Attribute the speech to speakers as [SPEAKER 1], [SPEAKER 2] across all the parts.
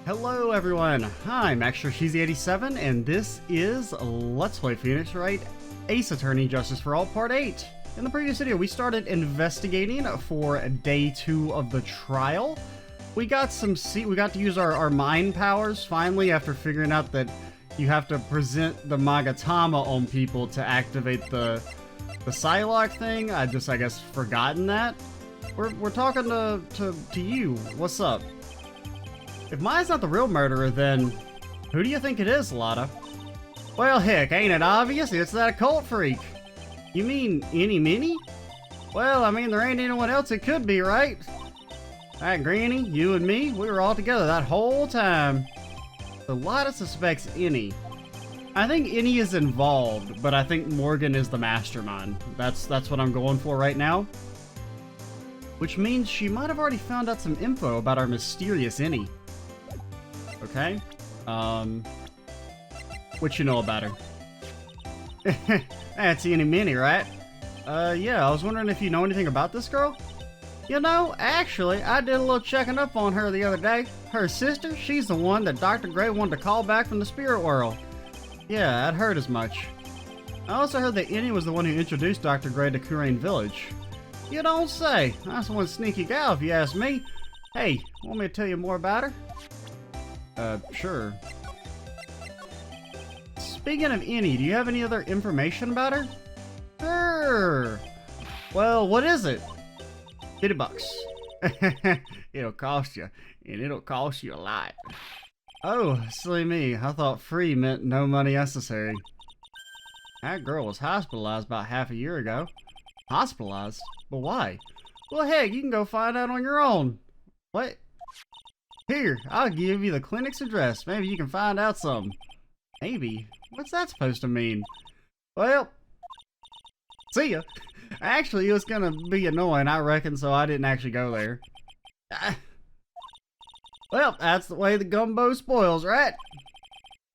[SPEAKER 1] Hello everyone, I'm Extra-Cheesy87 and this is Let's Play Phoenix Wright Ace Attorney Justice for All Part 8. In the previous video we started investigating for day 2 of the trial. We got to use our mind powers finally after figuring out that you have to present the Magatama on people to activate the Psylocke thing. I guess forgotten that. We're talking to you. What's up? If Maya's not the real murderer, then who do you think it is, Lotta? Well, heck, ain't it obvious? It's that occult freak. You mean Any Minnie? Well, I mean, there ain't anyone else it could be, right? That Granny, you and me, we were all together that whole time. So Lotta suspects Any. I think Any is involved, but I think Morgan is the mastermind. That's what I'm going for right now. Which means she might have already found out some info about our mysterious Any. Okay. What you know about her? That's Any Minnie, right? Yeah, I was wondering if you know anything about this girl? You know, actually, I did a little checking up on her the other day. Her sister, she's the one that Dr. Gray wanted to call back from the spirit world. Yeah, I'd heard as much. I also heard that Any was the one who introduced Dr. Gray to Kurain Village. You don't say. That's one sneaky gal, if you ask me. Hey, want me to tell you more about her? Sure. Speaking of Any, do you have any other information about her? Sure. Well, what is it? $50. It'll cost you, and it'll cost you a lot. Oh, silly me. I thought free meant no money necessary. That girl was hospitalized about half a year ago. Hospitalized? But why? Well, heck, you can go find out on your own. What? Here, I'll give you the clinic's address. Maybe you can find out something. Maybe? What's that supposed to mean? Well, see ya. Actually, it was gonna be annoying, I reckon, so I didn't actually go there. Well, that's the way the gumbo spoils, right?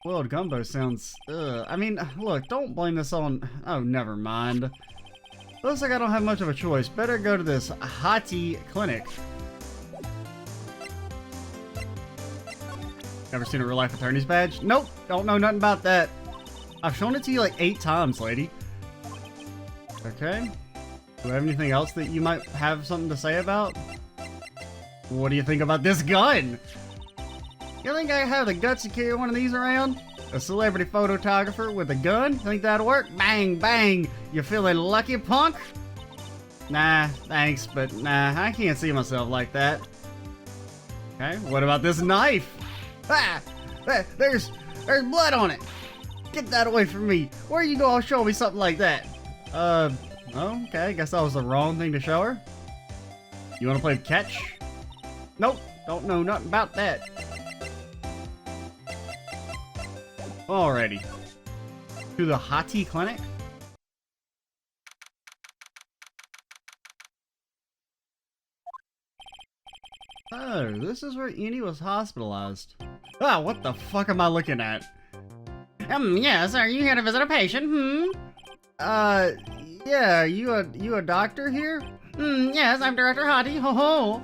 [SPEAKER 1] Well, gumbo sounds, I mean, look, don't blame this on... Oh, never mind. Looks like I don't have much of a choice. Better go to this Hati clinic. Ever seen a real-life attorney's badge? Nope, don't know nothing about that. I've shown it to you like 8 times, lady. Okay. Do we have anything else that you might have something to say about? What do you think about this gun? You think I have the guts to carry one of these around? A celebrity photographer with a gun? Think that'll work? Bang, bang! You feeling lucky, punk? Nah, thanks, but nah, I can't see myself like that. Okay, what about this knife? Ah! There's blood on it! Get that away from me! Where you gonna show me something like that? Okay, guess that was the wrong thing to show her. You wanna play catch? Nope, don't know nothing about that. Alrighty. To the Hati clinic? Oh, this is where Any was hospitalized. Ah, what the fuck am I looking at? Yes, are you here to visit a patient? Yeah, you a doctor here? Yes, I'm Director Hati, ho ho.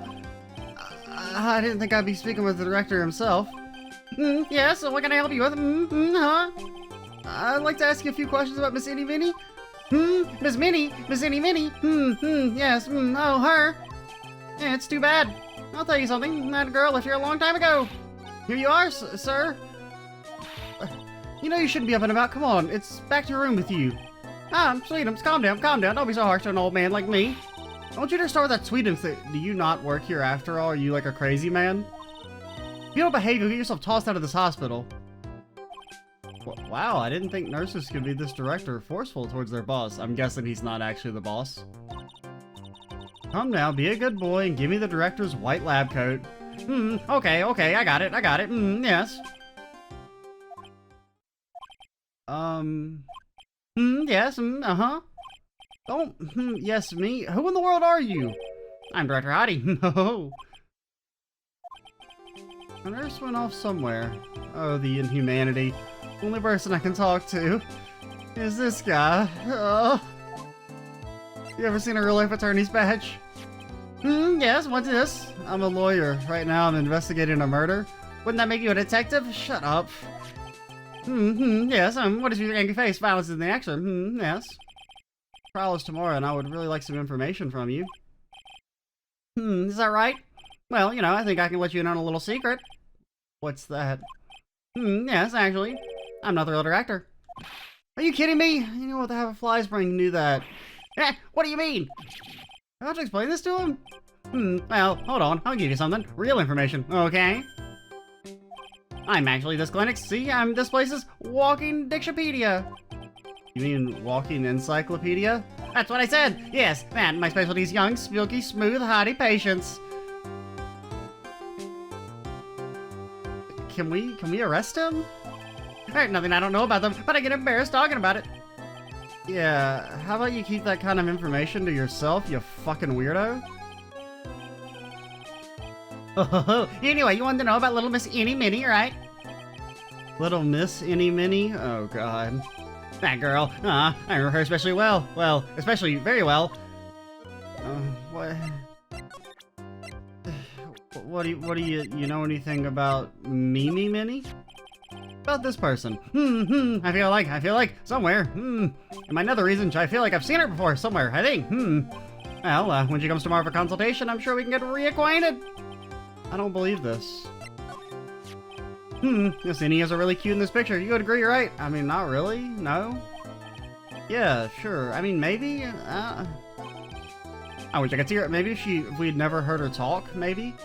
[SPEAKER 1] I didn't think I'd be speaking with the director himself. Yes, so what can I help you with? Huh? I'd like to ask you a few questions about Miss Any Minnie. Miss Minnie? Miss Any Minnie? Yes, oh, her. Yeah, it's too bad. I'll tell you something, that girl left here a long time ago. Here you are, sir. You know you shouldn't be up and about. Come on, it's back to your room with you. Sweetums, calm down, Don't be so harsh to an old man like me. Don't you dare start with that Sweetums thing. Do you not work here after all? Are you like a crazy man? If you don't behave, you'll get yourself tossed out of this hospital. Wow, I didn't think nurses could be this direct or forceful towards their boss. I'm guessing he's not actually the boss. Come now, be a good boy and give me the director's white lab coat. Okay, I got it, yes. Yes, uh-huh. Don't, yes, me. Who in the world are you? I'm Director Hati. No. The nurse went off somewhere. Oh, the inhumanity. Only person I can talk to is this guy. You ever seen a real-life attorney's badge? Yes, what's this? I'm a lawyer. Right now I'm investigating a murder. Wouldn't that make you a detective? Shut up. Yes, what is your angry face? Violence is the answer. Yes. Trial is tomorrow, and I would really like some information from you. Is that right? Well, you know, I think I can let you in on a little secret. What's that? Yes, actually. I'm not the real director. Are you kidding me? You know what, the have a fly's brain knew that. What do you mean? I have to explain this to him? Well, hold on, I'll give you something. Real information, okay? I'm actually this clinic. See, this place's walking Dictionpedia. You mean walking encyclopedia? That's what I said! Yes, man, my specialty is young, silky, smooth, hottie patients. Can we arrest him? There's nothing I don't know about them, but I get embarrassed talking about it. Yeah, how about you keep that kind of information to yourself, you fucking weirdo? Oh, anyway, you wanted to know about Little Miss Innie Minnie, right? Little Miss Innie Minnie? Oh, God. That girl. I remember her especially well. Well, especially very well. What? What do you know anything about Mimi Minnie? About this person. I feel like somewhere. And my another reason, I feel like I've seen her before somewhere, I think. Well, when she comes tomorrow for consultation, I'm sure we can get reacquainted. I don't believe this. This Innie is really cute in this picture. You would agree, right? I mean, not really. No? Yeah, sure. I mean, maybe. I wish I could see her. Maybe if we'd never heard her talk, maybe.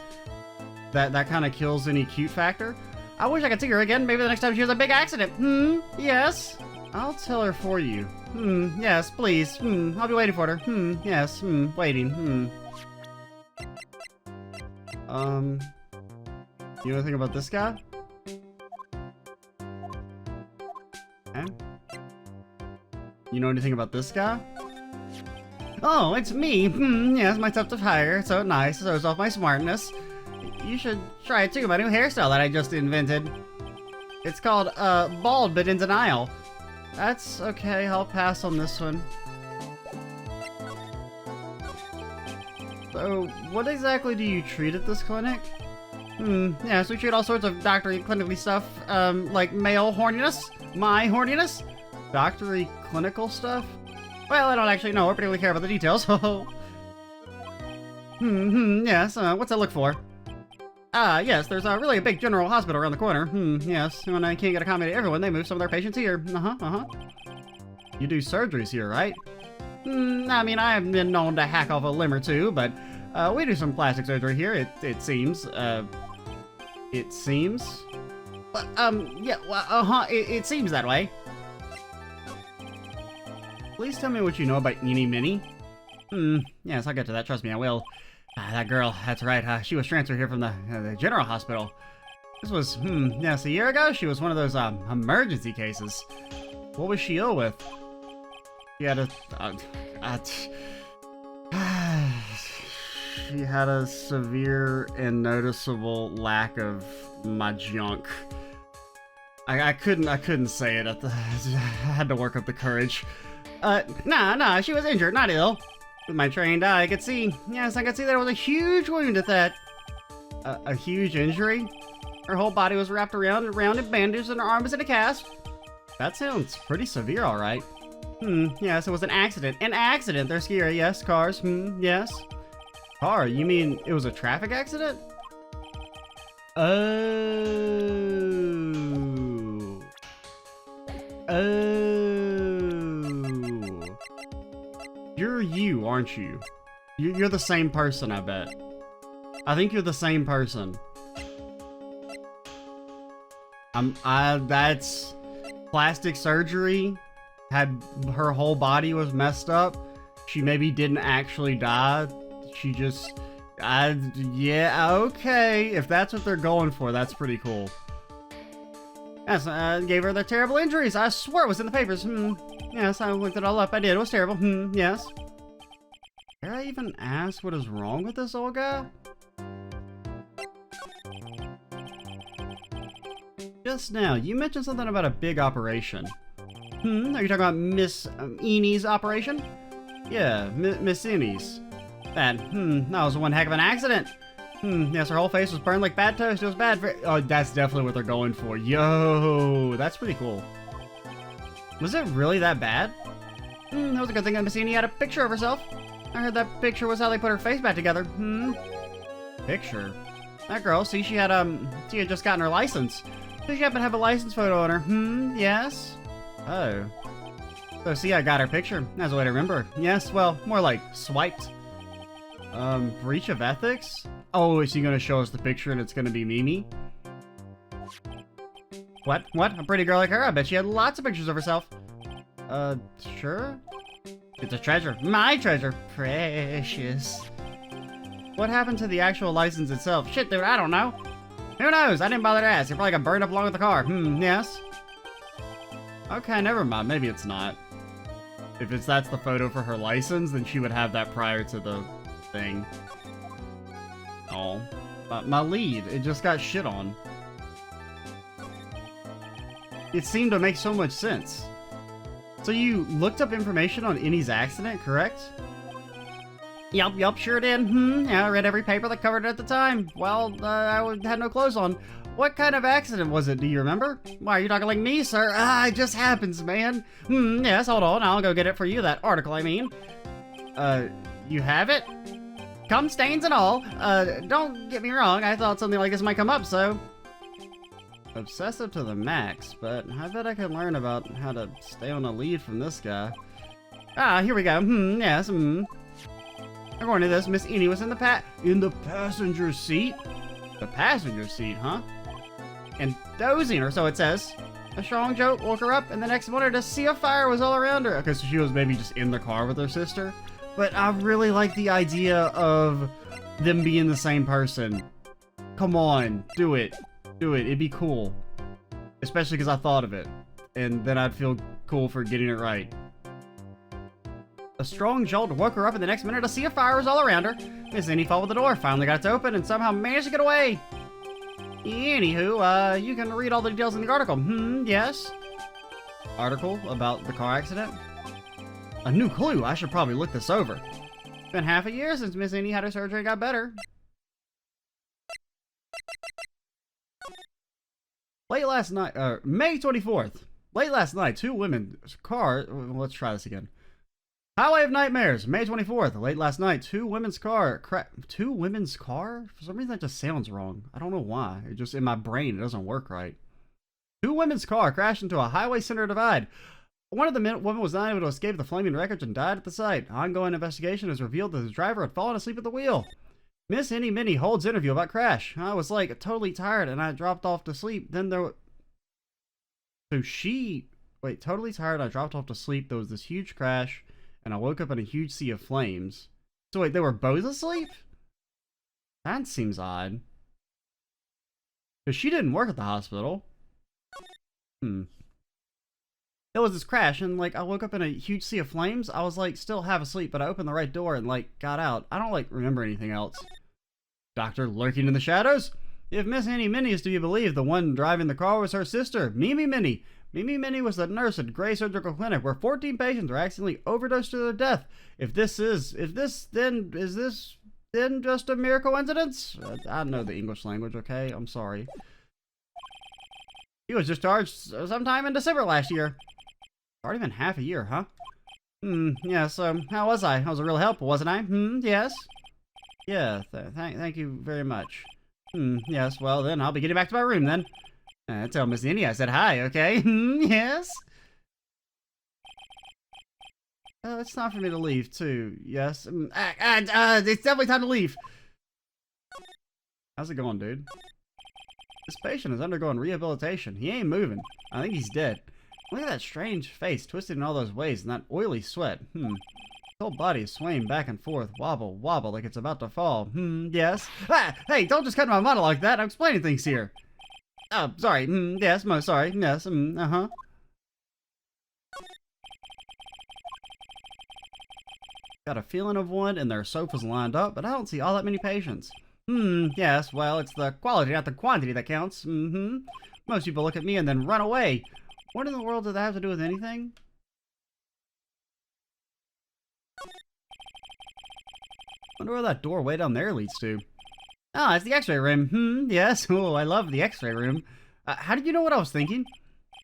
[SPEAKER 1] That kind of kills any cute factor. I wish I could see her again. Maybe the next time she has a big accident. Yes. I'll tell her for you. Yes, please. I'll be waiting for her. Yes. Waiting. You know anything about this guy? Eh? You know anything about this guy? Oh, it's me. Yes, my type of hire. So nice. Shows off my smartness. You should try it too, my new hairstyle that I just invented. It's called, bald but in denial. That's okay, I'll pass on this one. So, what exactly do you treat at this clinic? Yes, we treat all sorts of doctory, clinically stuff, like male horniness, my horniness, doctory, clinical stuff. Well, I don't actually know or particularly care about the details, yes, what's that look for? Yes, there's really a big general hospital around the corner. Yes, when I can't get accommodated everyone, they move some of their patients here. You do surgeries here, right? I mean, I have been known to hack off a limb or two, but, we do some plastic surgery here, it seems. It seems? Yeah, well, it seems that way. Please tell me what you know about Innie Minnie. Yes, I'll get to that, trust me, I will. That girl, that's right, she was transferred here from the general hospital. This was, yes, a year ago, she was one of those, emergency cases. What was she ill with? She had she had a severe and noticeable lack of my junk. I couldn't say it I had to work up the courage. Nah, she was injured, not ill. With my trained eye, I could see. Yes, I could see there was a huge wound at that. A huge injury? Her whole body was wrapped around and bandaged, and her arm was in a cast. That sounds pretty severe, alright. Yes, it was an accident. An accident! They're scary, yes. Cars, yes. Car? You mean it was a traffic accident? You're you, aren't you? You're the same person, I bet. I think you're the same person. That's plastic surgery. Had her whole body was messed up. She maybe didn't actually die. She just, yeah, okay. If that's what they're going for, that's pretty cool. Yes, I gave her the terrible injuries. I swear it was in the papers. Yes, I looked it all up. I did. It was terrible. Yes. Dare I even ask what is wrong with this old guy? Just now, you mentioned something about a big operation. Are you talking about Miss Innie's operation? Yeah, Miss Innie's. That was one heck of an accident. Yes, her whole face was burned like bad toast. It was bad for... Oh, that's definitely what they're going for. Yo, that's pretty cool. Was it really that bad? That was a good thing that Miss Annie had a picture of herself. I heard that picture was how they put her face back together. Picture? That girl, see, she had just gotten her license. So she happened to have a license photo on her. Yes? Oh. So see, I got her picture. That's a way to remember. Yes, well, more like swiped. Breach of ethics? Oh, is she gonna show us the picture and it's gonna be Mimi? What? What? A pretty girl like her? I bet she had lots of pictures of herself. Sure? It's a treasure. My treasure. Precious. What happened to the actual license itself? Shit, dude, I don't know. Who knows? I didn't bother to ask. It probably got burned up along with the car. Yes? Okay, never mind. Maybe it's not. If that's the photo for her license, then she would have that prior to the thing. Oh. My lead. It just got shit on. It seemed to make so much sense. So you looked up information on Innie's accident, correct? Yup, sure did. Yeah, I read every paper that covered it at the time. Well, I had no clothes on. What kind of accident was it, do you remember? Why, are you talking like me, sir? It just happens, man. Yes, hold on, I'll go get it for you, that article, I mean. You have it? Cum stains and all. Don't get me wrong, I thought something like this might come up, so... Obsessive to the max, but I bet I can learn about how to stay on a lead from this guy. Here we go. Yes, According to this, Miss Innie was in the passenger seat? The passenger seat, huh? And dozing, or so it says. A strong jolt woke her up, and the next morning a sea of fire was all around her. Okay, so she was maybe just in the car with her sister. But I really like the idea of them being the same person. Come on, do it. Do it. It'd be cool. Especially because I thought of it. And then I'd feel cool for getting it right. A strong jolt woke her up, and the next minute a sea of fire was all around her. Miss Innie followed the door, finally got it to open, and somehow managed to get away. Anywho, you can read all the details in the article. Yes? Article about the car accident? A new clue. I should probably look this over. It's been half a year since Miss Innie had her surgery and got better. Late last night, May 24th. Late last night, two women's car... Let's try this again. Highway of Nightmares, May 24th. Late last night, two women's car... Two women's car? For some reason that just sounds wrong. I don't know why. It just, in my brain, it doesn't work right. Two women's car crashed into a highway center divide. One of the women was not able to escape the flaming wreckage and died at the site. Ongoing investigation has revealed that the driver had fallen asleep at the wheel. Miss Innie Minnie holds interview about crash. I was like totally tired and I dropped off to sleep. Then there wait, totally tired, I dropped off to sleep. There was this huge crash and I woke up in a huge sea of flames. So wait, they were both asleep? That seems odd. Because she didn't work at the hospital. There was this crash and like I woke up in a huge sea of flames. I was like still half asleep, but I opened the right door and like got out. I don't like remember anything else. Doctor lurking in the shadows? If Miss Annie Minnie is to be believed, the one driving the car was her sister, Mimi Minnie. Mimi Minnie was the nurse at Gray Surgical Clinic where 14 patients were accidentally overdosed to their death. Is this then just a mere coincidence? I know the English language, okay? I'm sorry. He was discharged sometime in December last year. Already been half a year, huh? Yes, how was I? I was a real help, wasn't I? Yes? Yeah, thank you very much. Yes, well then, I'll be getting back to my room then. Tell Miss Innie I said hi, okay? Yes? It's time for me to leave, too. Yes? It's definitely time to leave. How's it going, dude? This patient is undergoing rehabilitation. He ain't moving. I think he's dead. Look at that strange face, twisted in all those ways, and that oily sweat. His whole body is swaying back and forth, wobble, wobble, like it's about to fall. Yes. Hey, don't just cut my monologue like that. I'm explaining things here. Oh, sorry. Yes, sorry. Yes, Got a feeling of one, and their sofas lined up, but I don't see all that many patients. Yes, well, it's the quality, not the quantity that counts. Most people look at me and then run away. What in the world does that have to do with anything? Wonder where that door way down there leads to. Ah, it's the X-ray room. Yes. Oh, I love the X-ray room. How did you know what I was thinking?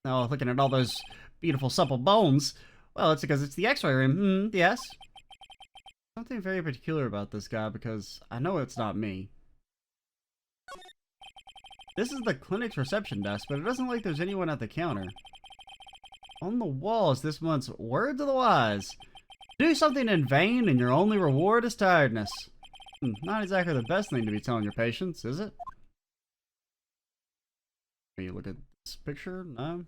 [SPEAKER 1] Oh, looking at all those beautiful supple bones. Well, it's because it's the X-ray room. Yes. Something very particular about this guy because I know it's not me. This is the clinic's reception desk, but it doesn't look like there's anyone at the counter. On the wall is this month's Words of the Wise. Do something in vain and your only reward is tiredness. Not exactly the best thing to be telling your patients, is it? Can you look at this picture? No?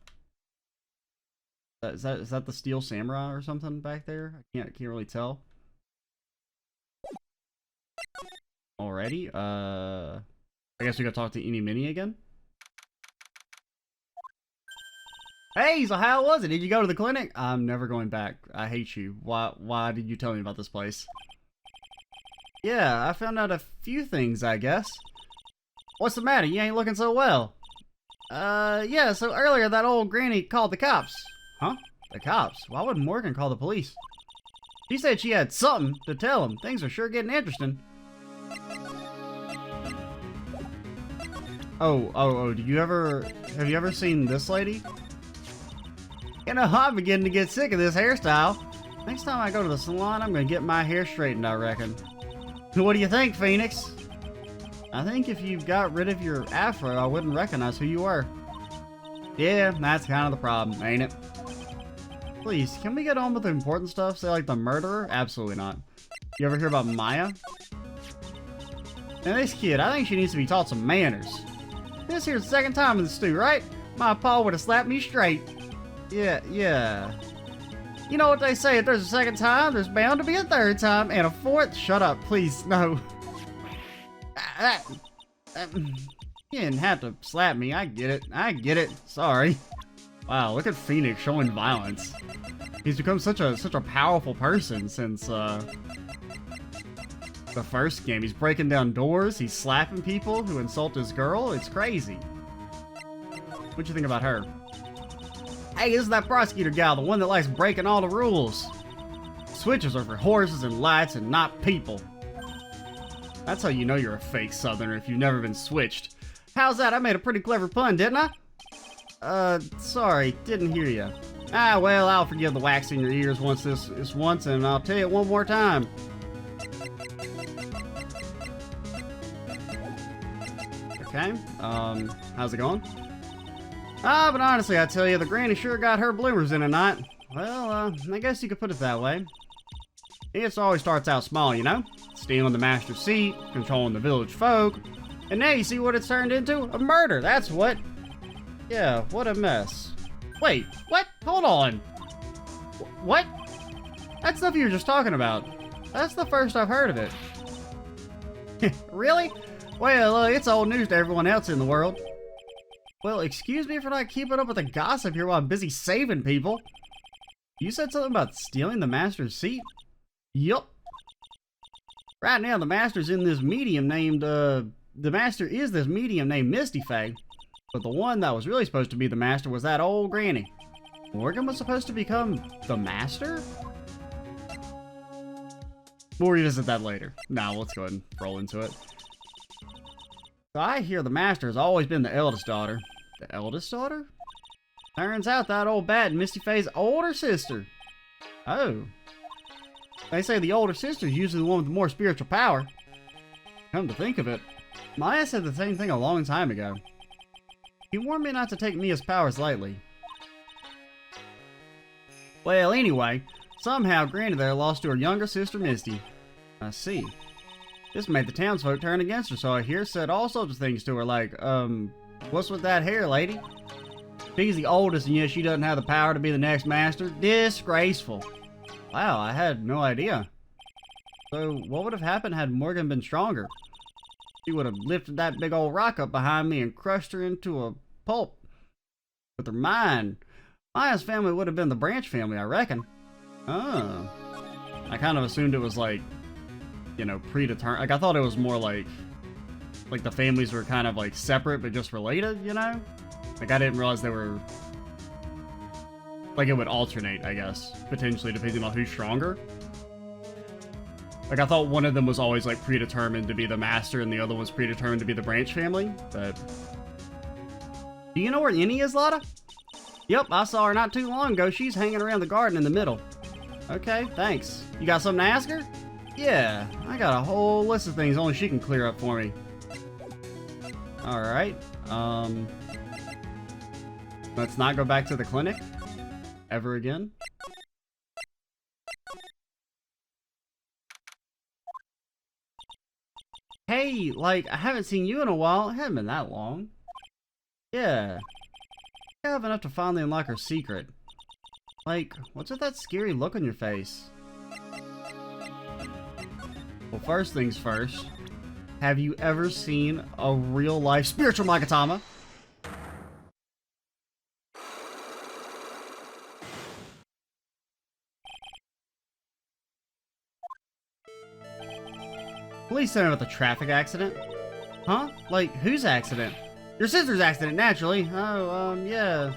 [SPEAKER 1] Is that the Steel Samurai or something back there? I can't really tell. Alrighty, I guess we gotta talk to Eeny Meeny again. Hey, so how was it? Did you go to the clinic? I'm never going back. I hate you. Why did you tell me about this place? Yeah, I found out a few things, I guess. What's the matter? You ain't looking so well. Yeah, so earlier that old granny called the cops. Huh? The cops? Why would Morgan call the police? She said she had something to tell him. Things are sure getting interesting. Oh, have you ever seen this lady? You know, I'm beginning to get sick of this hairstyle. Next time I go to the salon, I'm gonna get my hair straightened, I reckon. What do you think, Phoenix? I think if you got rid of your afro, I wouldn't recognize who you were. Yeah, that's kind of the problem, ain't it? Please, can we get on with the important stuff? Say like the murderer? Absolutely not. You ever hear about Maya? Now this kid, I think she needs to be taught some manners. This here's the second time in the stew, right? My pa would have slapped me straight. Yeah. You know what they say, if there's a second time, there's bound to be a third time, and a fourth. Shut up, please, no. You didn't have to slap me, I get it, sorry. Wow, look at Phoenix showing violence. He's become such a powerful person since, the first game. He's breaking down doors, he's slapping people who insult his girl, it's crazy. What'd you think about her? Hey, this is that prosecutor gal, the one that likes breaking all the rules. Switches are for horses and lights and not people. That's how you know you're a fake Southerner if you've never been switched. How's that? I made a pretty clever pun, didn't I? Sorry, didn't hear you. Ah, well, I'll forgive the wax in your ears once and I'll tell you it one more time. Okay, how's it going? But honestly, I tell you, the granny sure got her bloomers in tonight. Well, I guess you could put it that way. It always starts out small, you know? Stealing the master's seat, controlling the village folk, and now you see what it's turned into? A murder, that's what. Yeah, what a mess. Wait, what? Hold on. What? That stuff you were just talking about. That's the first I've heard of it. Really? Well, it's old news to everyone else in the world. Well, excuse me for not keeping up with the gossip here while I'm busy saving people. You said something about stealing the master's seat? Yup. Right now, the master is this medium named Misty Faye. But the one that was really supposed to be the master was that old granny. Morgan was supposed to become the master? We'll revisit that later. Now, let's go ahead and roll into it. So I hear the master has always been the eldest daughter. The eldest daughter? Turns out that old bat Misty Faye's older sister. Oh. They say the older sister is usually the one with the more spiritual power. Come to think of it, Maya said the same thing a long time ago. He warned me not to take Mia's powers lightly. Well, anyway, somehow Granny there lost to her younger sister Misty. I see. This made the townsfolk turn against her, so I hear said all sorts of things to her like, what's with that hair, lady? She's the oldest and yet she doesn't have the power to be the next master? Disgraceful. Wow, I had no idea. So, what would have happened had Morgan been stronger? She would have lifted that big old rock up behind me and crushed her into a pulp. With her mind. Maya's family would have been the Branch family, I reckon. Oh. I kind of assumed it was like, you know, predetermined. Like, I thought it was more like the families were kind of like separate but just related, you know? Like, I didn't realize they were, like, it would alternate, I guess, potentially, depending on who's stronger. Like, I thought one of them was always, like, predetermined to be the master and the other was predetermined to be the Branch family, but... Do you know where Innie is, Lotta? Yep, I saw her not too long ago. She's hanging around the garden in the middle. Okay, thanks. You got something to ask her? Yeah, I got a whole list of things only she can clear up for me. Alright, let's not go back to the clinic ever again. Hey, like, I haven't seen you in a while. It hasn't been that long. Yeah. I have enough to finally unlock her secret. Like, what's with that scary look on your face? Well, first things first. Have you ever seen a real-life spiritual Magatama? Please tell me about the traffic accident. Huh? Like, whose accident? Your sister's accident, naturally. Oh, yeah.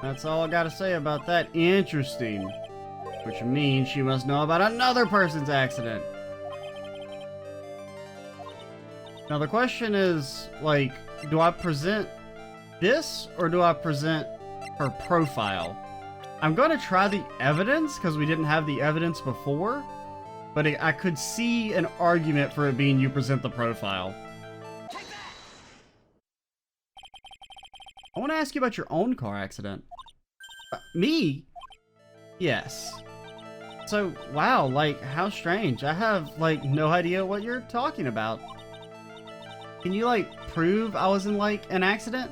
[SPEAKER 1] That's all I gotta say about that. Interesting. Which means she must know about another person's accident. Now the question is, like, do I present this or do I present her profile? I'm gonna try the evidence because we didn't have the evidence before, but I could see an argument for it being you present the profile. I want to ask you about your own car accident. Me? Yes. So, wow, like, how strange. I have, like, no idea what you're talking about. Can you, like, prove I was in, like, an accident?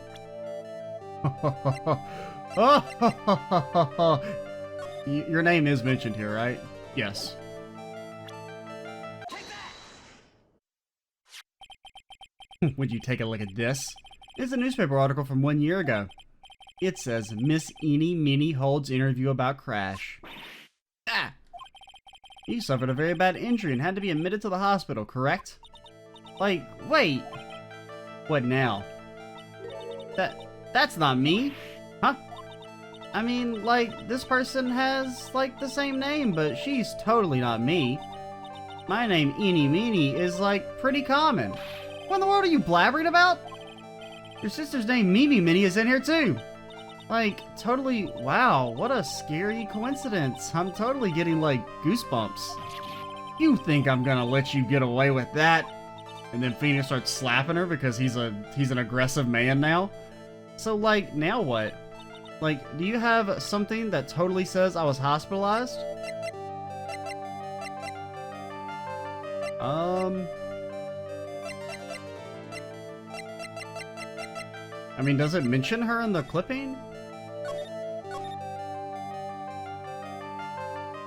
[SPEAKER 1] Your name is mentioned here, right? Yes. Would you take a look at this? It's a newspaper article from 1 year ago. It says, Miss Eenie Meenie holds interview about crash. Ah! You suffered a very bad injury and had to be admitted to the hospital, correct? Like, wait. What now? That's not me. Huh? I mean, like, this person has, like, the same name, but she's totally not me. My name, Eenie Meenie, is, like, pretty common. What in the world are you blabbering about? Your sister's name, Mimi Minnie, is in here, too. Like, totally, wow, what a scary coincidence. I'm totally getting, like, goosebumps. You think I'm gonna let you get away with that? And then Phoenix starts slapping her because he's an aggressive man now. So, like, now what? Like, do you have something that totally says I was hospitalized? I mean, does it mention her in the clipping?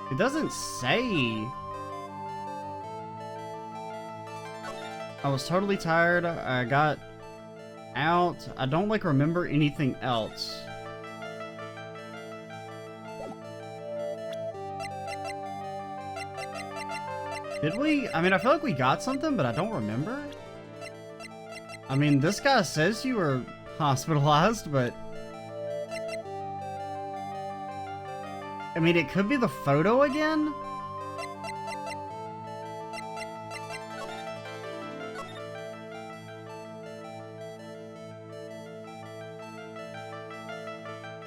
[SPEAKER 1] It doesn't say. I was totally tired. I got out. I don't, like, remember anything else. Did we? I mean, I feel like we got something, but I don't remember. I mean, this guy says you were hospitalized, but... I mean, it could be the photo again?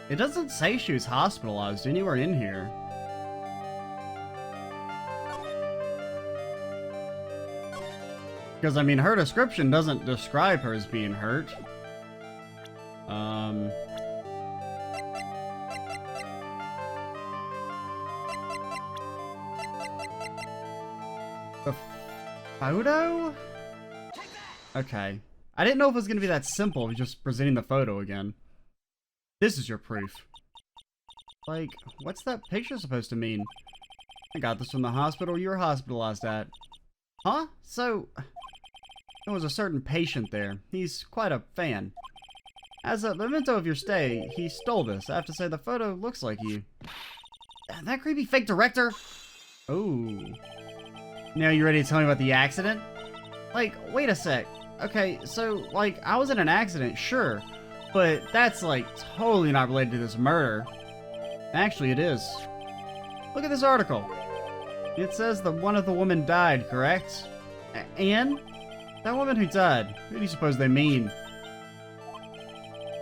[SPEAKER 1] It doesn't say she was hospitalized anywhere in here. Because, I mean, her description doesn't describe her as being hurt. The photo? Okay. I didn't know if it was going to be that simple, just presenting the photo again. This is your proof. Like, what's that picture supposed to mean? I got this from the hospital you were hospitalized at. Huh? So, there was a certain patient there. He's quite a fan. As a memento of your stay, he stole this. I have to say the photo looks like you. That creepy fake director? Oh. Now you ready to tell me about the accident? Like, wait a sec. Okay, so, like, I was in an accident, sure. But that's, like, totally not related to this murder. Actually, it is. Look at this article. It says that one of the women died, correct? Anne? That woman who died, who do you suppose they mean?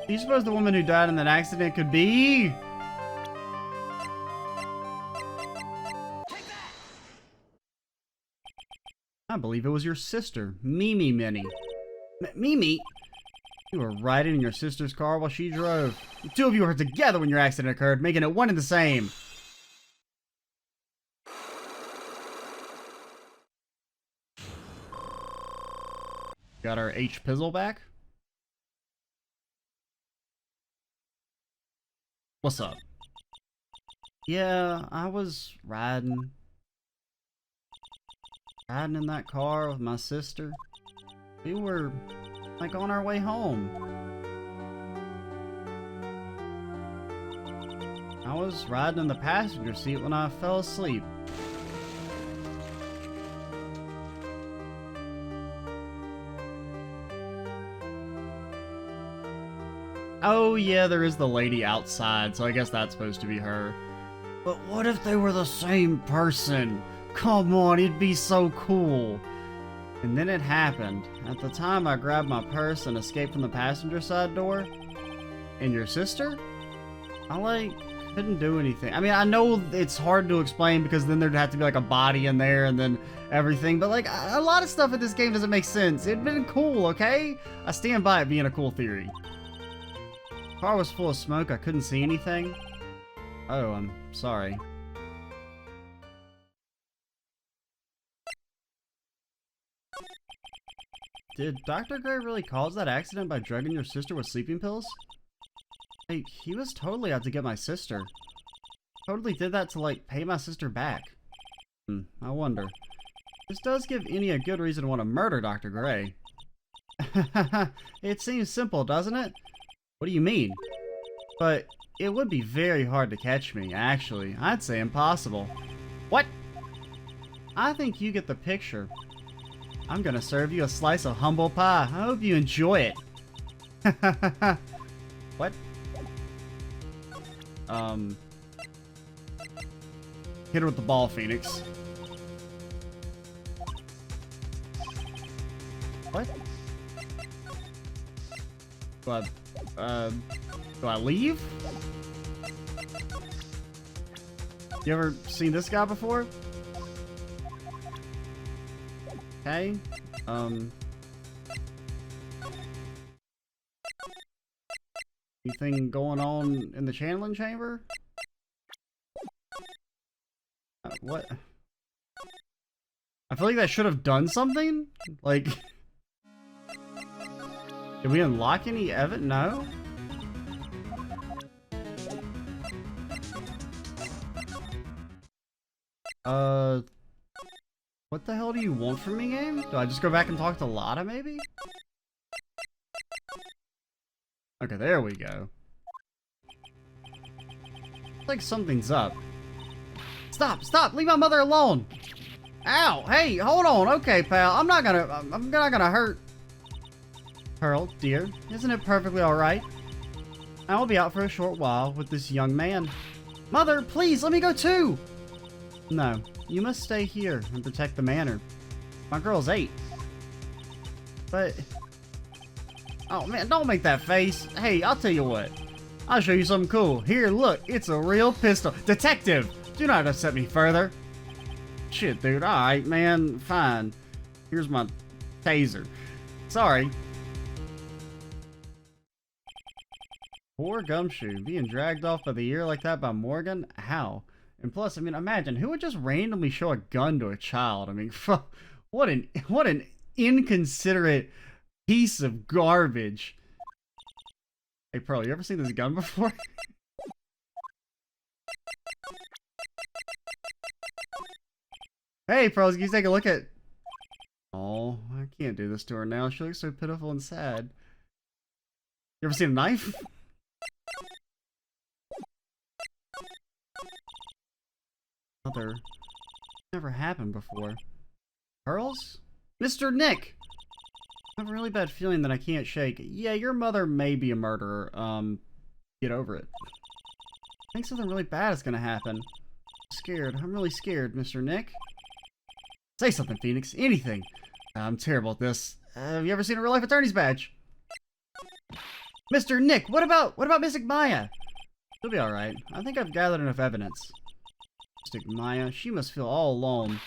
[SPEAKER 1] Do you suppose the woman who died in that accident could be? I believe it was your sister, Mimi Minnie. Mimi? You were riding in your sister's car while she drove. The two of you were together when your accident occurred, making it one and the same. Got our H Pizzle back? What's up? Yeah, I was riding in that car with my sister. We were, like, on our way home. I was riding in the passenger seat when I fell asleep. Oh yeah, there is the lady outside, so I guess that's supposed to be her. But what if they were the same person? Come on, it'd be so cool. And then it happened. At the time, I grabbed my purse and escaped from the passenger side door. And your sister? I, couldn't do anything. I mean, I know it's hard to explain because then there'd have to be, like, a body in there and then everything. But, like, a lot of stuff in this game doesn't make sense. It'd been cool, okay? I stand by it being a cool theory. The car was full of smoke. I couldn't see anything. Oh, I'm sorry. Did Dr. Gray really cause that accident by drugging your sister with sleeping pills? Like, he was totally out to get my sister. Totally did that to, like, pay my sister back. I wonder. This does give Innie a good reason to want to murder Dr. Gray. It seems simple, doesn't it? What do you mean? But it would be very hard to catch me, actually. I'd say impossible. What? I think you get the picture. I'm gonna serve you a slice of humble pie. I hope you enjoy it. What? Hit her with the ball, Phoenix. What? Do I leave? You ever seen this guy before? Okay. Anything going on in the channeling chamber? What? I feel like that should have done something? Like... Did we unlock any evidence? No? What the hell do you want from me, game? Do I just go back and talk to Lotta, maybe? Okay, there we go. It's like something's up. Stop! Stop! Leave my mother alone! Ow! Hey, hold on! Okay, pal, I'm not gonna hurt... Pearl, dear, isn't it perfectly alright? I will be out for a short while with this young man. Mother, please, let me go too! No, you must stay here and protect the manor. My girl's 8. But... Oh man, don't make that face. Hey, I'll tell you what. I'll show you something cool. Here, look, it's a real pistol. Detective! Do not upset me further. Shit, dude, alright, man, fine. Here's my taser. Sorry. Poor Gumshoe, being dragged off by the ear like that by Morgan? How? And plus, I mean, imagine, who would just randomly show a gun to a child? I mean, what an inconsiderate piece of garbage. Hey, Pearl, you ever seen this gun before? Hey, Pearl, can you take a look at... Oh, I can't do this to her now. She looks so pitiful and sad. You ever seen a knife? Mother, never happened before. Pearls? Mr. Nick! I have a really bad feeling that I can't shake. Yeah, your mother may be a murderer. Get over it. I think something really bad is gonna happen. Scared. I'm really scared, Mr. Nick. Say something, Phoenix. Anything. I'm terrible at this. Have you ever seen a real-life attorney's badge? Mr. Nick, what about Mystic Maya? She'll be alright. I think I've gathered enough evidence. Mystic Maya, she must feel all alone.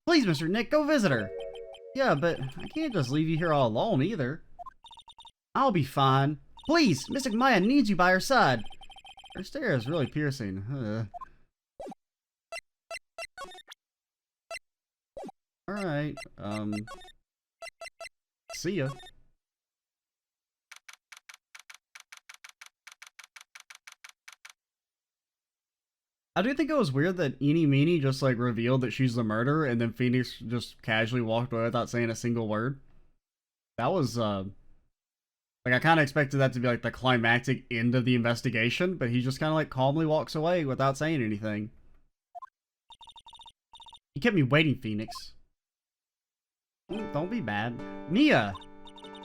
[SPEAKER 1] Please, Mr. Nick, go visit her. Yeah, but I can't just leave you here all alone either. I'll be fine. Please, Mystic Maya needs you by her side. Her stare is really piercing. Alright, see ya. I do think it was weird that Eenie Meenie just like revealed that she's the murderer and then Phoenix just casually walked away without saying a single word. That was, like I kind of expected that to be like the climactic end of the investigation, but he just kind of like calmly walks away without saying anything. You kept me waiting, Phoenix. Don't be bad. Mia!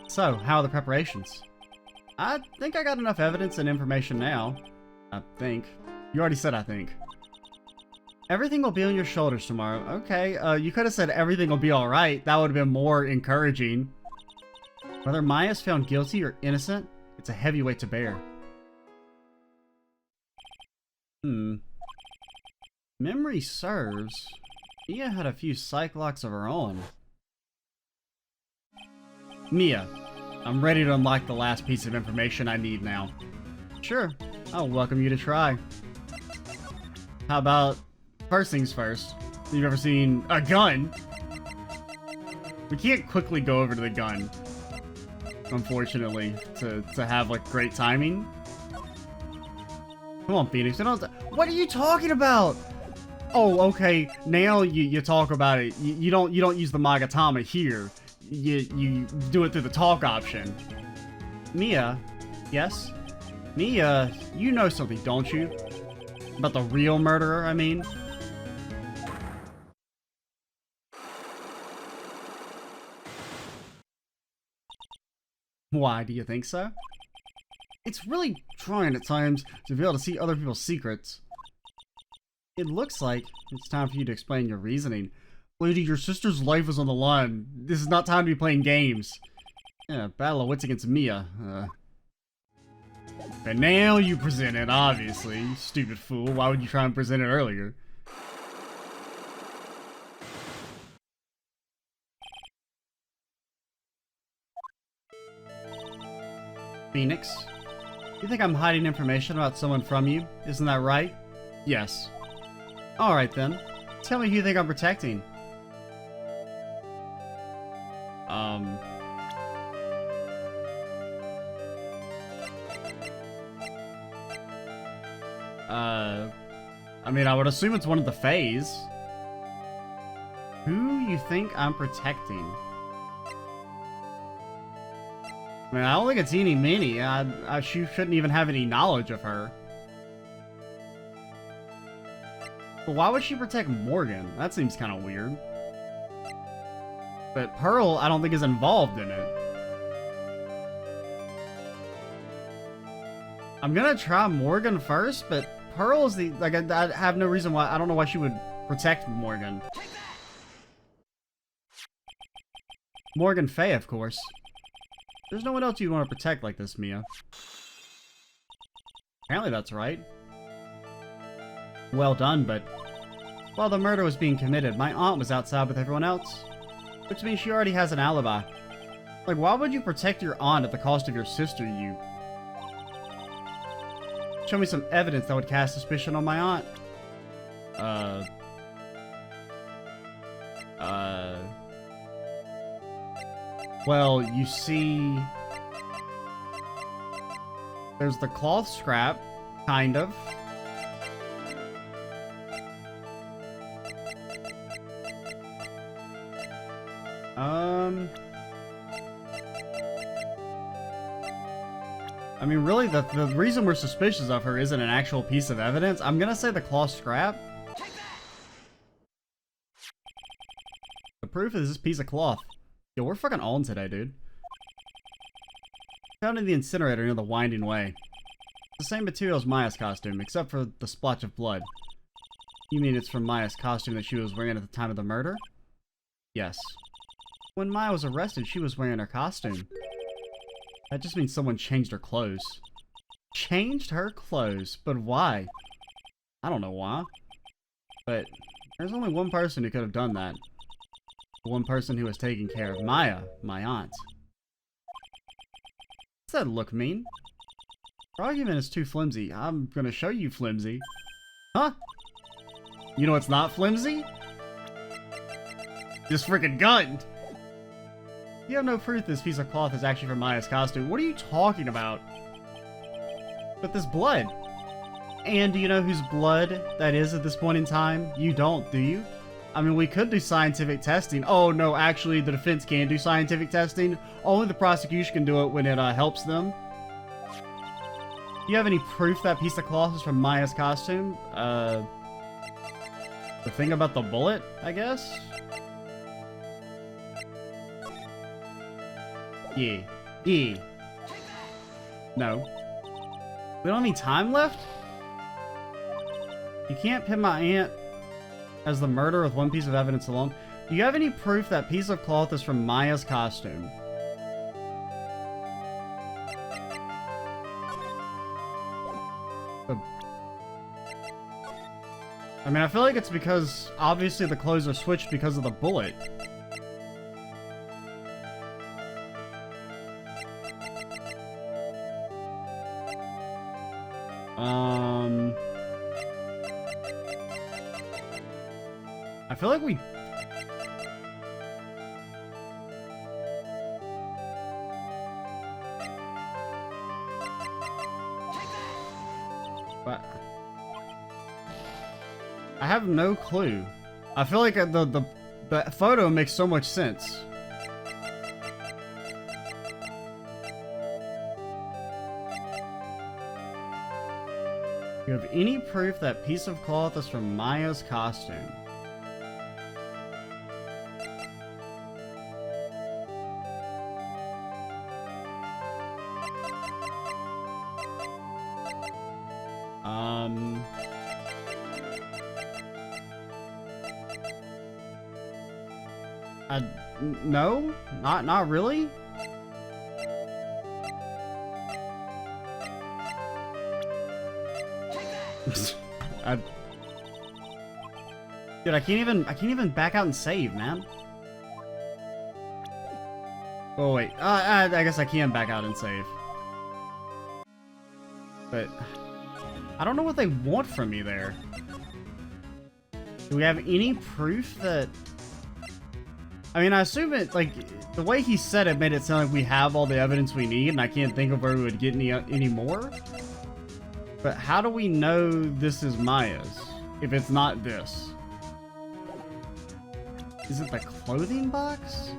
[SPEAKER 1] So, how are the preparations? I think I got enough evidence and information now. I think. You already said I think. Everything will be on your shoulders tomorrow. Okay, you could have said everything will be alright. That would have been more encouraging. Whether Maya's found guilty or innocent, it's a heavy weight to bear. Memory serves. Mia had a few psych locks of her own. Mia, I'm ready to unlock the last piece of information I need now. Sure, I'll welcome you to try. How about, first things first, you've ever seen a gun? We can't quickly go over to the gun, unfortunately, to have like great timing. Come on, Phoenix, what are you talking about? Oh, okay, now you talk about it. You don't use the Magatama here. You do it through the talk option. Mia, yes? Mia, you know something, don't you? About the real murderer, I mean. Why, do you think so? It's really trying at times to be able to see other people's secrets. It looks like it's time for you to explain your reasoning. Lady, your sister's life is on the line. This is not time to be playing games. Yeah, battle of wits against Mia. But now you present it, obviously. You stupid fool. Why would you try and present it earlier? Phoenix, you think I'm hiding information about someone from you? Isn't that right? Yes. Alright then. Tell me who you think I'm protecting. I mean, I would assume it's one of the Fays. Who you think I'm protecting? I mean, I don't think it's Eenie Meenie. She shouldn't even have any knowledge of her. But why would she protect Morgan? That seems kind of weird. But Pearl, I don't think is involved in it. I'm gonna try Morgan first, but Pearl is the, like, I have no reason why, I don't know why she would protect Morgan. Morgan Fay, of course. There's no one else you'd want to protect like this, Mia. Apparently that's right. Well done, but while the murder was being committed, my aunt was outside with everyone else. Which means she already has an alibi. Like, why would you protect your aunt at the cost of your sister, you? Show me some evidence that would cast suspicion on my aunt. Well, you see... There's the cloth scrap, kind of. I mean, really, the reason we're suspicious of her isn't an actual piece of evidence. I'm gonna say the cloth scrap. The proof is this piece of cloth. Yo, we're fucking on today, dude. Found in the incinerator near the Winding Way. It's the same material as Maya's costume, except for the splotch of blood. You mean it's from Maya's costume that she was wearing at the time of the murder? Yes. When Maya was arrested, she was wearing her costume. That just means someone changed her clothes. Changed her clothes? But why? I don't know why. But there's only one person who could have done that. The one person who was taking care of Maya, my aunt. What's that look mean? Your argument is too flimsy. I'm gonna show you flimsy. Huh? You know what's not flimsy? This freaking gun! You have no proof this piece of cloth is actually from Maya's costume. What are you talking about? But this blood. And do you know whose blood that is at this point in time? You don't, do you? I mean, we could do scientific testing. Oh, no, actually, the defense can do scientific testing. Only the prosecution can do it when it helps them. Do you have any proof that piece of cloth is from Maya's costume? The thing about the bullet, I guess? Yeah. Yeah. No. We don't have any time left? You can't pin my aunt as the murderer with one piece of evidence alone. Do you have any proof that piece of cloth is from Maya's costume? I mean, I feel like it's because, obviously, the clothes are switched because of the bullet. I feel like we... But... I have no clue. I feel like the photo makes so much sense. You have any proof that piece of cloth is from Maya's costume? No? Not really? Dude, I can't even back out and save, man. Oh wait, I guess I can back out and save. But I don't know what they want from me there. Do we have any proof that... I mean, I assume it, like, the way he said it made it sound like we have all the evidence we need, and I can't think of where we would get any more. But how do we know this is Maya's, if it's not this? Is it the clothing box?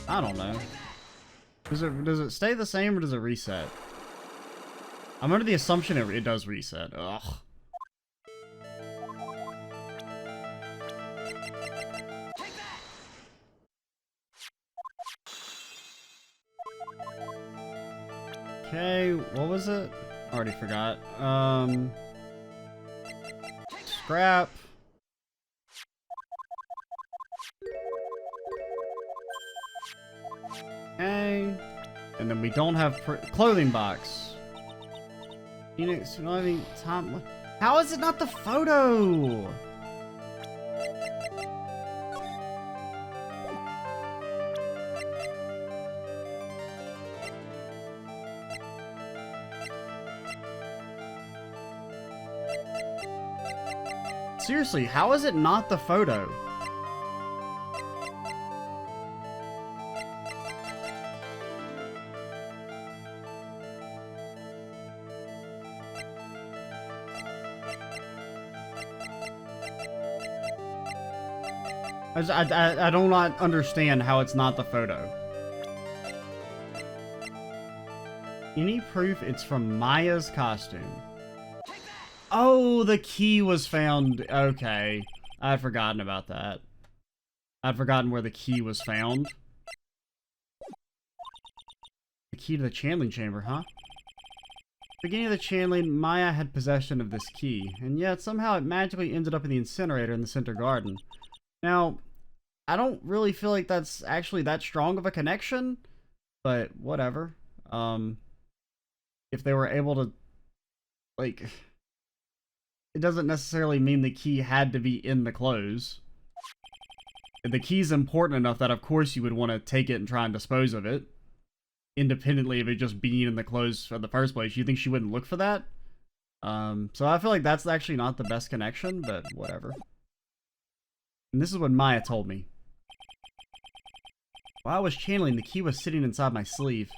[SPEAKER 1] I don't know. Does it stay the same or does it reset? I'm under the assumption it does reset. Ugh. Okay, what was it? Already forgot. Scrap. Okay. And then we don't have clothing box. Phoenix, you know what I mean? Tom, how is it not the photo? Seriously, how is it not the photo? I do not understand how it's not the photo. Any proof it's from Maya's costume? Oh, the key was found. Okay. I'd forgotten about that. I'd forgotten where the key was found. The key to the channeling chamber, huh? Beginning of the channeling, Maya had possession of this key, and yet somehow it magically ended up in the incinerator in the center garden. Now, I don't really feel like that's actually that strong of a connection, but whatever. If they were able to, like, it doesn't necessarily mean the key had to be in the clothes. The key's important enough that of course you would want to take it and try and dispose of it, independently of it just being in the clothes in the first place. You think she wouldn't look for that? So I feel like that's actually not the best connection, but whatever. And this is what Maya told me. While I was channeling, the key was sitting inside my sleeve.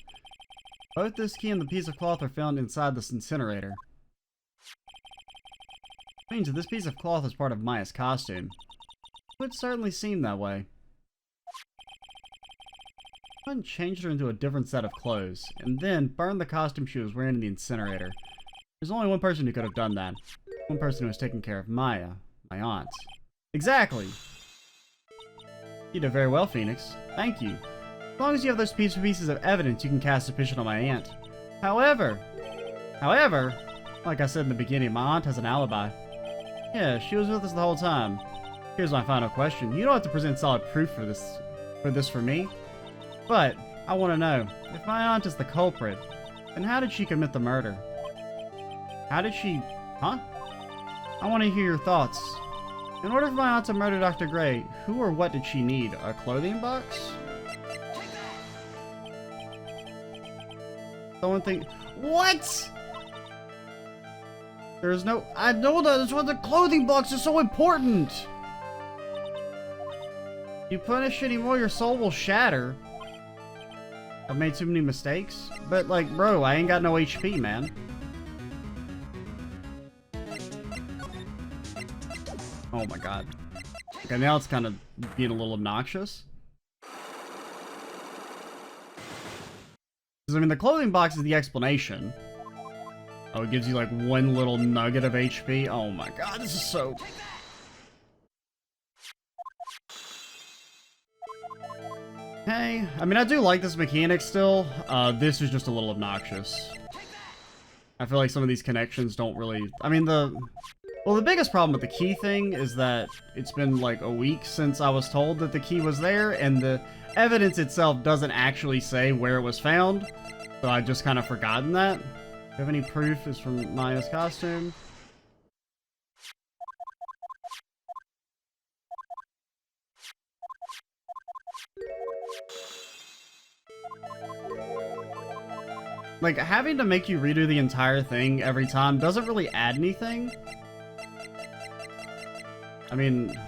[SPEAKER 1] Both this key and the piece of cloth are found inside this incinerator. Which means that this piece of cloth is part of Maya's costume. It would certainly seem that way. I went and changed her into a different set of clothes, and then burned the costume she was wearing in the incinerator. There's only one person who could have done that. One person who was taking care of Maya, my aunt. Exactly! You did very well, Phoenix. Thank you. As long as you have those pieces of evidence, you can cast suspicion on my aunt. However, like I said in the beginning, my aunt has an alibi. Yeah, she was with us the whole time. Here's my final question. You don't have to present solid proof for this for me. But, I want to know, if my aunt is the culprit, then how did she commit the murder? How did she... Huh? I want to hear your thoughts. In order for my aunt to murder Dr. Gray, who or what did she need? A clothing box? Someone think... What?! There's no... I know that! That's why the clothing box is so important! You punish anymore, your soul will shatter. I've made too many mistakes. But, like, bro, I ain't got no HP, man. Oh my god. Okay, now it's kind of being a little obnoxious. Because, I mean, the clothing box is the explanation. Oh, it gives you, like, one little nugget of HP. Oh my god, this is so... Hey, I mean, I do like this mechanic still. This is just a little obnoxious. I feel like some of these connections don't really... I mean, well, the biggest problem with the key thing is that it's been like a week since I was told that the key was there, and the evidence itself doesn't actually say where it was found. So I just kind of forgotten that. Do you have any proof it's from Maya's costume? Like, having to make you redo the entire thing every time doesn't really add anything. I mean...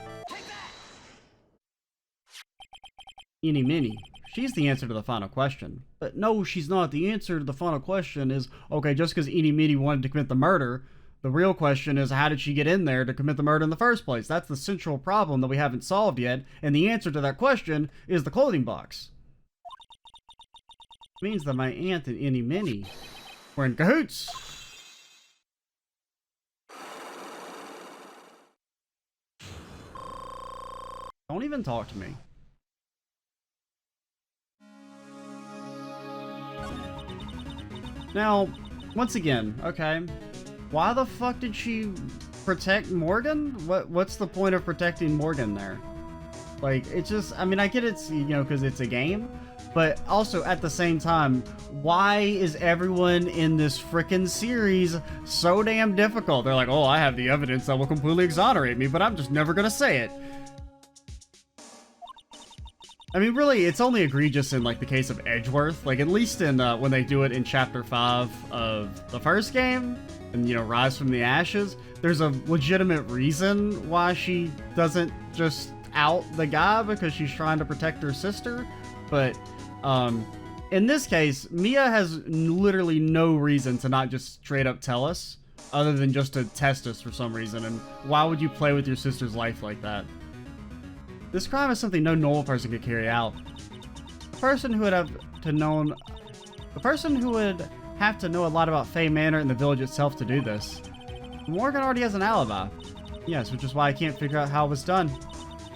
[SPEAKER 1] Eeny Minnie. She's the answer to the final question. But no, she's not. The answer to the final question is, okay, just because Eeny Minnie wanted to commit the murder, the real question is, how did she get in there to commit the murder in the first place? That's the central problem that we haven't solved yet, and the answer to that question is the clothing box. It means that my aunt and Eeny Minnie were in cahoots. Don't even talk to me. Now, once again, okay, why the fuck did she protect Morgan? What's the point of protecting Morgan there? Like, it's just, I mean, I get it's, you know, because it's a game, but also at the same time, why is everyone in this frickin' series so damn difficult? They're like, oh, I have the evidence that will completely exonerate me, but I'm just never gonna say it. I mean, really, it's only egregious in, like, the case of Edgeworth. Like, at least in, when they do it in Chapter 5 of the first game, and, you know, Rise from the Ashes, there's a legitimate reason why she doesn't just out the guy because she's trying to protect her sister. But, in this case, Mia has literally no reason to not just straight up tell us, other than just to test us for some reason, and why would you play with your sister's life like that? This crime is something no normal person could carry out. The person who would have to know a lot about Fay Manor and the village itself to do this. Morgan already has an alibi. Yes, which is why I can't figure out how it was done.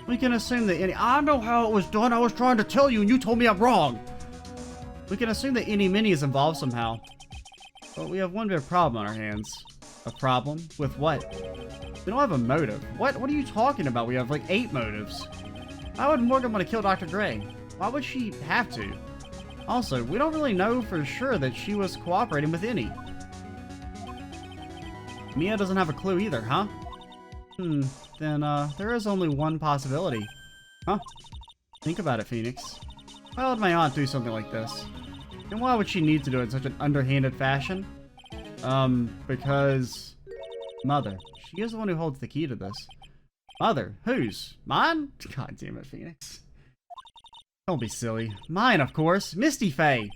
[SPEAKER 1] We can assume that I know how it was done. I was trying to tell you and you told me I'm wrong. We can assume that Eeny Minnie is involved somehow. But we have one big problem on our hands. A problem? With what? We don't have a motive. What are you talking about? We have like 8 motives. Why would Morgan want to kill Dr. Gray? Why would she have to? Also, we don't really know for sure that she was cooperating with any. Mia doesn't have a clue either, huh? Then, there is only one possibility. Huh? Think about it, Phoenix. Why would my aunt do something like this? And why would she need to do it in such an underhanded fashion? Because... Mother. She is the one who holds the key to this. Mother? Whose? Mine? God damn it, Phoenix. Don't be silly. Mine, of course. Misty Faye!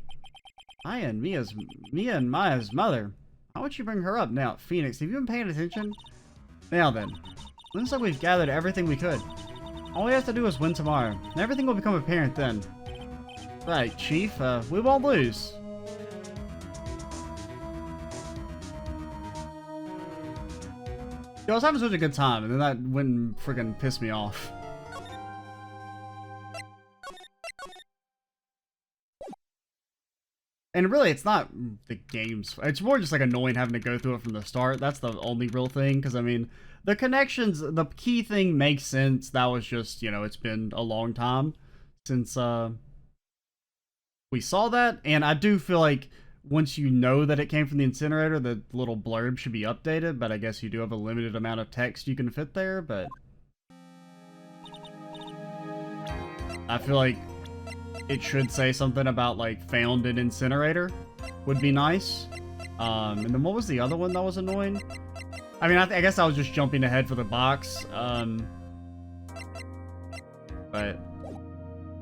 [SPEAKER 1] Mia and Maya's mother. How would you bring her up? Now, Phoenix, have you been paying attention? Now then. Looks like we've gathered everything we could. All we have to do is win tomorrow, and everything will become apparent then. Right, Chief, we won't lose. Yo, I was having such a good time, and then that went and friggin' pissed me off. And really, it's not the game's... It's more just like annoying having to go through it from the start. That's the only real thing, because I mean, the connections, the key thing makes sense. That was just, you know, it's been a long time since we saw that, and I do feel like once you know that it came from the incinerator, the little blurb should be updated, but I guess you do have a limited amount of text you can fit there, but... I feel like it should say something about, like, found in incinerator would be nice. And then what was the other one that was annoying? I mean, I guess I was just jumping ahead for the box. But...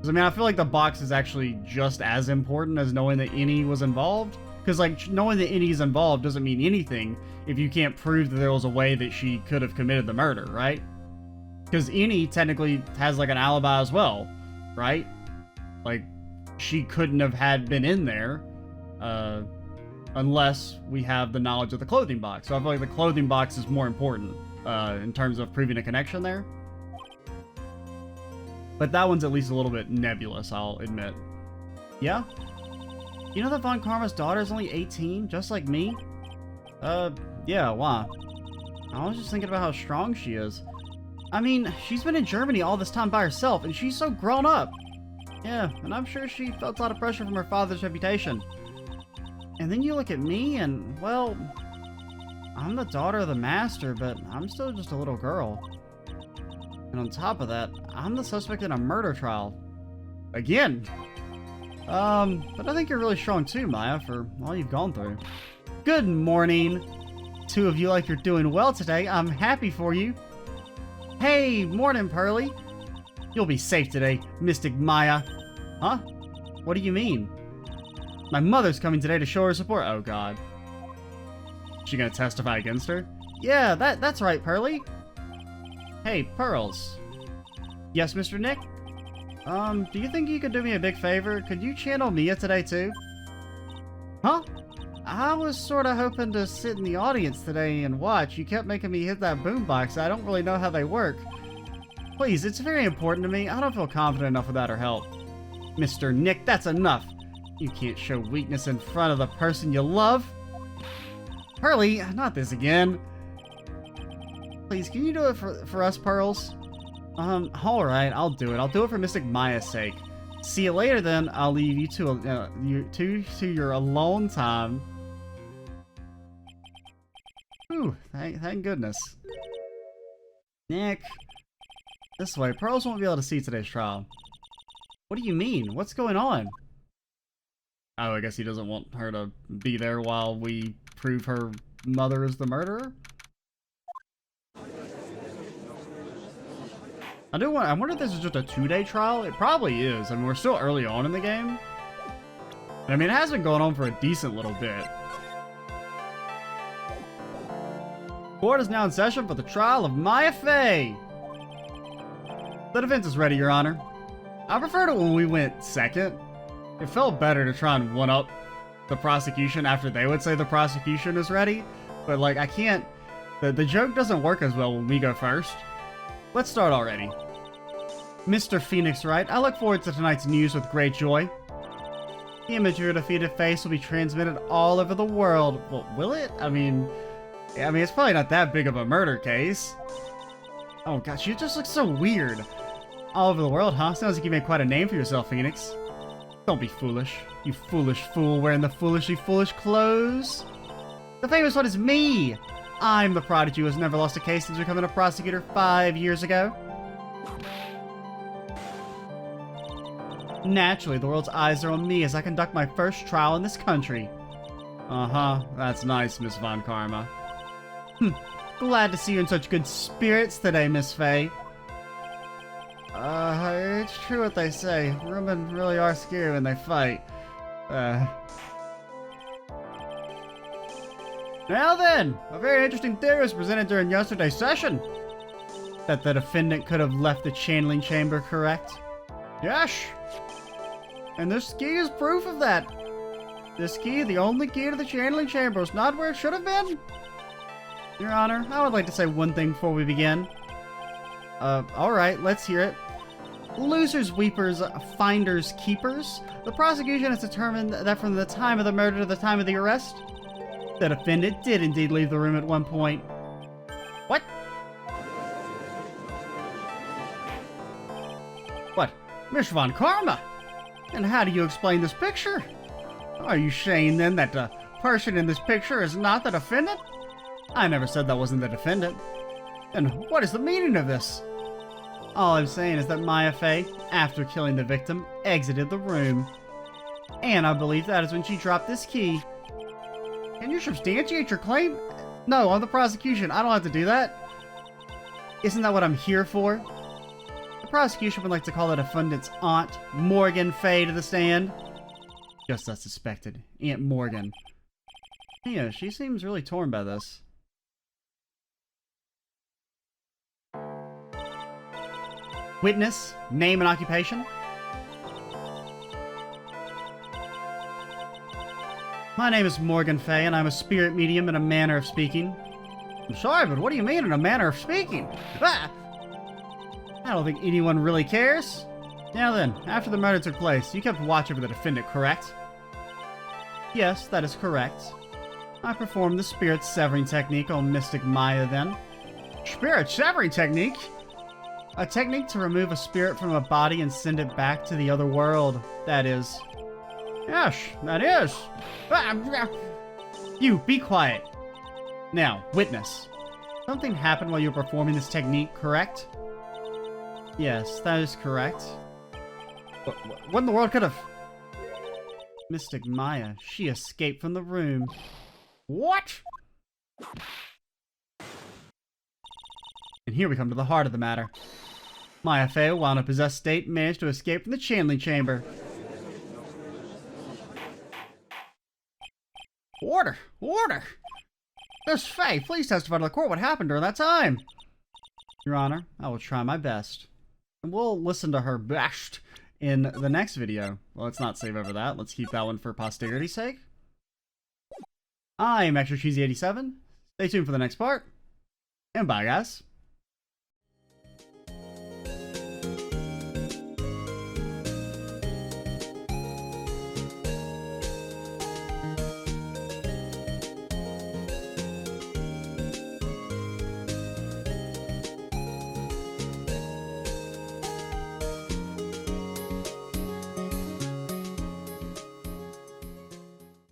[SPEAKER 1] I mean, I feel like the box is actually just as important as knowing that Innie was involved. Because, like, knowing that Innie's involved doesn't mean anything if you can't prove that there was a way that she could have committed the murder, right? Because Innie technically has, like, an alibi as well, right? Like, she couldn't have been in there unless we have the knowledge of the clothing box. So I feel like the clothing box is more important in terms of proving a connection there. But that one's at least a little bit nebulous, I'll admit. Yeah? You know that Von Karma's daughter is only 18, just like me? Yeah, why? I was just thinking about how strong she is. I mean, she's been in Germany all this time by herself, and she's so grown up. Yeah, and I'm sure she felt a lot of pressure from her father's reputation. And then you look at me, and, well... I'm the daughter of the master, but I'm still just a little girl. And on top of that, I'm the suspect in a murder trial. Again! But I think you're really strong too, Maya, for all you've gone through. Good morning! 2 of you like you're doing well today. I'm happy for you. Hey, morning, Pearly! You'll be safe today, Mystic Maya. Huh? What do you mean? My mother's coming today to show her support. Oh, God. She gonna testify against her? Yeah, that's right, Pearly. Hey, Pearls. Yes, Mr. Nick? Do you think you could do me a big favor? Could you channel Mia today, too? Huh? I was sort of hoping to sit in the audience today and watch. You kept making me hit that boombox. I don't really know how they work. Please, it's very important to me. I don't feel confident enough without her help. Mr. Nick, that's enough. You can't show weakness in front of the person you love. Pearly, not this again. Please, can you do it for us, Pearls? Alright, I'll do it. I'll do it for Mystic Maya's sake. See you later, then. I'll leave you to your alone time. Whew, thank goodness. Nick. This way, Pearls won't be able to see today's trial. What do you mean? What's going on? Oh, I guess he doesn't want her to be there while we prove her mother is the murderer? I wonder if this is just a 2-day trial? It probably is. I mean, we're still early on in the game. I mean, it has been going on for a decent little bit. Court is now in session for the trial of Maya Fey. The defense is ready, Your Honor. I preferred it when we went second. It felt better to try and one-up the prosecution after they would say the prosecution is ready. But, like, I can't... The joke doesn't work as well when we go first. Let's start already. Mr. Phoenix Wright, I look forward to tonight's news with great joy. The image of your defeated face will be transmitted all over the world. Well, will it? I mean, it's probably not that big of a murder case. Oh gosh, you just look so weird. All over the world, huh? Sounds like you made quite a name for yourself, Phoenix. Don't be foolish. You foolish fool wearing the foolishly foolish clothes. The famous one is me! I'm the prodigy who has never lost a case since becoming a prosecutor 5 years ago. Naturally, the world's eyes are on me as I conduct my first trial in this country. Uh-huh, that's nice, Miss Von Karma. Glad to see you in such good spirits today, Miss Faye. It's true what they say. Women really are scary when they fight. Now then, a very interesting theory was presented during yesterday's session. That the defendant could have left the channeling chamber, correct? Yes! And this key is proof of that. This key, the only key to the channeling chamber, is not where it should have been. Your Honor, I would like to say one thing before we begin. Alright, let's hear it. Losers, weepers, finders, keepers. The prosecution has determined that from the time of the murder to the time of the arrest, the defendant did indeed leave the room at one point. What? What? Miss Von Karma? And how do you explain this picture? Are you saying then that the person in this picture is not the defendant? I never said that wasn't the defendant. And what is the meaning of this? All I'm saying is that Maya Fey, after killing the victim, exited the room. And I believe that is when she dropped this key. Can you substantiate your claim? No, I'm the prosecution. I don't have to do that. Isn't that what I'm here for? The prosecution would like to call the defendant's aunt, Morgan Fey, to the stand. Just as suspected. Aunt Morgan. Yeah, she seems really torn by this. Witness, name and occupation. My name is Morgan Fey, and I'm a spirit medium in a manner of speaking. I'm sorry, but what do you mean in a manner of speaking? Ah! I don't think anyone really cares. Now then, after the murder took place, you kept watch over the defendant, correct? Yes, that is correct. I performed the spirit severing technique on Mystic Maya then. Spirit severing technique? A technique to remove a spirit from a body and send it back to the other world, that is. Yes, that is. You, be quiet. Now, witness. Something happened while you were performing this technique, correct? Yes, that is correct. What in the world could have... Mystic Maya, she escaped from the room. What? And here we come to the heart of the matter. Maya Fey, while in a possessed state, managed to escape from the channeling chamber. Order! Order! Miss Fey, please testify to the court what happened during that time. Your Honor, I will try my best. And we'll listen to her best in the next video. Well, let's not save over that. Let's keep that one for posterity's sake. I'm Extra Cheesy 87. Stay tuned for the next part. And bye, guys.